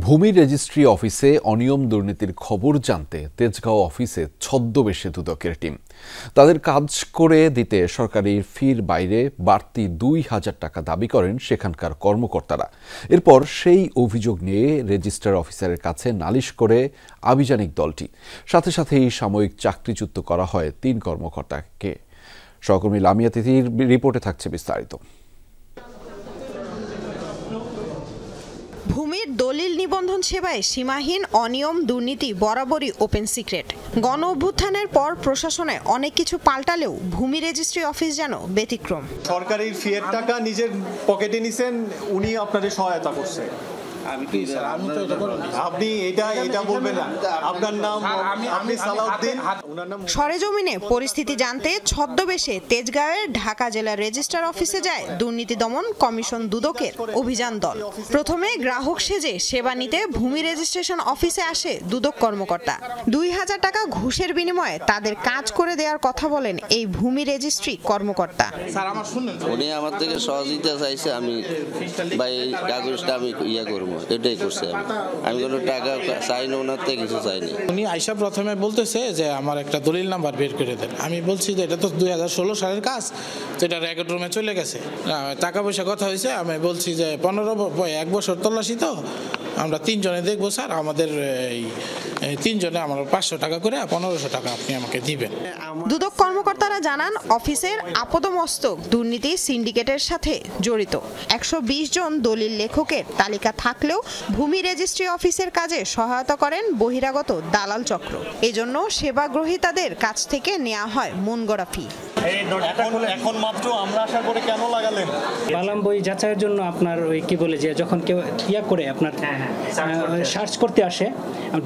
ভূমি রেজিস্ট্রি অফিসে অনিয়ম দুর্নীতির খবর জানতে তেজগাঁও অফিসে ছদ্মবেশে দুদকের টিম। তাদের কাজ করে দিতে সরকারি ফির বাইরে বাড়তি ২,০০০ টাকা দাবি করেন সেখানকার কর্মকর্তারা। এরপর সেই অভিযোগ নিয়ে রেজিস্ট্রার অফিসারের কাছে নালিশ করে আভিযানিক দলটি। সাথে সাথেই সাময়িক চাকরিচ্যুত করা হয় ৩ কর্মকর্তাকে। সহকর্মী লামিয়া তিথির রিপোর্টে থাকছে বিস্তারিত। ভূমির দলিল নিবন্ধন সেবায় সীমাহীন অনিয়ম দুর্নীতি বরাবরই ওপেন সিক্রেট। গণ অভ্যুত্থানের পর প্রশাসনে অনেক কিছু পাল্টালেও ভূমি রেজিস্ট্রি অফিস যেন ব্যতিক্রম। সরকারি ফিয়ের টাকা নিজের পকেটে নিছেন, উনি আপনাদের সহায়তা করছে। আপনি এটা বলবেন না। আপনার নাম আপনি সালাউদ্দিন। সরেজমিনে পরিস্থিতি জানতে ছদ্মবেশে তেজগাঁওয়ের ঢাকা জেলা রেজিস্ট্রার অফিসে যায় দুর্নীতি দমন কমিশন দুদকের অভিযান দল। প্রথমে গ্রাহক সেজে সেবা নিতে ভূমি রেজিস্ট্রেশন অফিসে আসে দুদক কর্মকর্তা। ২,০০০ টাকা ঘুষের বিনিময়ে তাদের কাজ করে দেওয়ার কথা বলেন এই ভূমি রেজিস্ট্রি কর্মকর্তা। উনি আমার থেকে সহযোগিতা চাইছে, আমি বা এই কাগজটা আমি করবো, এটাই করছে। আমি কোনো টাকা চাই না, ওনার থেকে কিছু চাইনি। উনি আইসা প্রথমে বলতেছে যে আমার একটা দলিল নাম্বার বের করে দেন। আমি বলছি যে এটা তো 2016 সালের কাজ, যেটা রেকর্ড রুমে চলে গেছে। টাকা পয়সা কথা হয়েছে, আমি বলছি যে 1 বছর তল্লাশি তো আমরা 3 জনে দেখবো স্যার, আমাদের এই 3 জনে আমার 500 টাকা করে 1500 টাকা আপনি আমাকে দিবেন। দুদক কর্মকর্তারা জানান অফিসের আপদমস্তক দুর্নীতি সিন্ডিকেটের সাথে জড়িত। 120 জন দলিল লেখকের তালিকা থাকলেও ভূমি রেজিস্ট্রি অফিসের কাজে সহায়তা করেন বহিরাগত দালাল চক্র। এজন্য সেবা গ্রহীতাদের কাছ থেকে নেওয়া হয় মনগড়া ফি। এখন মাত্র আমরা আশা করে কেন লাগালেন? বালাম বই যাচাইয়ের জন্য আপনার ওই কি বলে যে যখন কেউ করে আপনার সার্চ করতে আসে,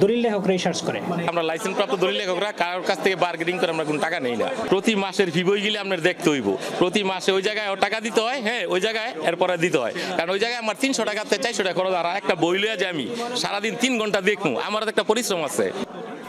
দলিল লেখকরাই সার্চ করে। আমরা লাইসেন্স প্রাপ্ত দলিল লেখকরা কারোর কাছ থেকে বার্গেনিং করে আমরা কোনো টাকা নেই না। প্রতি মাসের ফি বই গেলে আপনার দেখতে হইব, প্রতি মাসে ওই জায়গায় টাকা দিতে হয়। হ্যাঁ, ওই জায়গায় এরপরে দিতে হয়, কারণ ওই জায়গায় আমার 300 টাকাতে 400 টাকা খরচ। আর একটা বই লইয়া যে আমি সারাদিন 3 ঘন্টা দেখবো, আমার একটা পরিশ্রম আছে।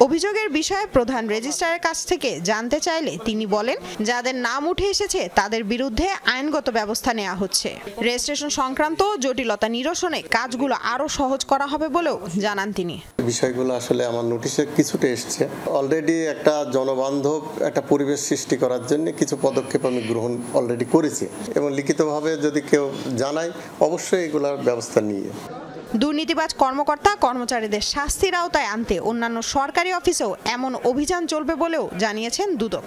অভিযোগের বিষয়ে প্রধান রেজিস্ট্রারের কাছ থেকে জানতে চাইলে তিনি বলেন, যাদের নাম উঠে এসেছে তাদের বিরুদ্ধে আইনগত ব্যবস্থা নেওয়া হচ্ছে। রেজিস্ট্রেশন সংক্রান্ত জটিলতা নিরসনে কাজগুলো আরো সহজ করা হবে বলেও জানান তিনি। বিষয়গুলো আসলে আমার নোটিশে কিছুটা এসছে। অলরেডি একটা জনবান্ধব একটা পরিবেশ সৃষ্টি করার জন্য কিছু পদক্ষেপ আমি গ্রহণ অলরেডি করেছি এবং লিখিতভাবে যদি কেউ জানায় অবশ্যই এগুলোর ব্যবস্থা নিয়ে। দুর্নীতিবাজ কর্মকর্তা কর্মচারীদের শাস্তির আওতায় আনতে অন্যান্য সরকারি অফিসেও এমন অভিযান চলবে বলেও জানিয়েছেন দুদক।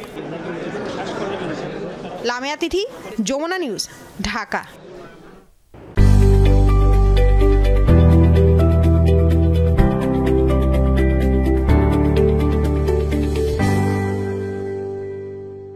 লামিয়া তিথি, যমুনা নিউজ, ঢাকা।